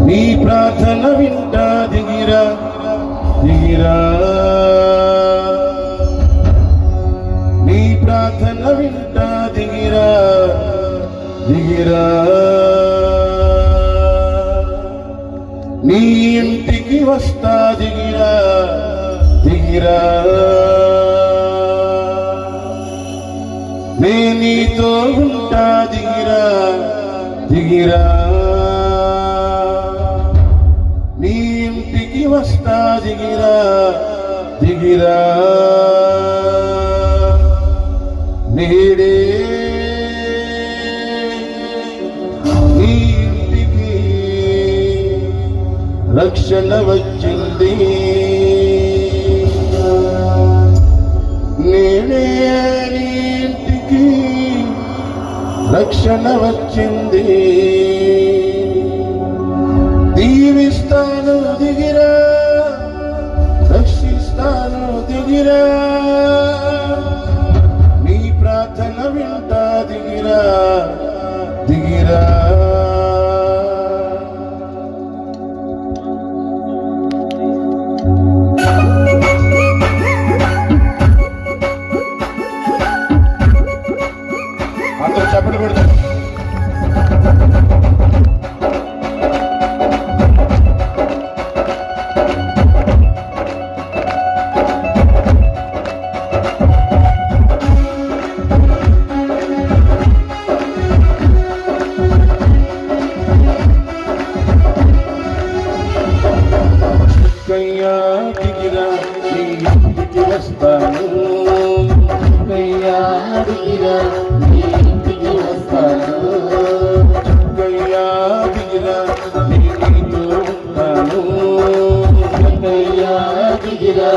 నీ ప్రార్థన వింటా దిగిరా దిగిరా నీ ప్రార్థన వింటా దిగిరా దిగిరా నీ ఇంటికి వస్తా దిగిరా దిగిరా నే నీతో ఉంటా దిగిరా దిగిరా నీ ఇంటికి వస్తా దిగిరా దిగిరా నేడే నీ ఇంటికి రక్షణ వచ్చింది నేడే నీ ఇంటికి రక్షణ వచ్చింది దీవిస్తాను దిగిరా రక్షిస్తాను దిగిరా నీ ప్రార్థన వింటా దిగిరా దిగిరా అందరూ చప్పట్లు కొడతారు. దిగిరా నీ ఇంటికి వస్తాను దిగిరా నీ ఇంటికి వస్తాను దిగిరా నీ నీతో ఉంటాను దిగిరా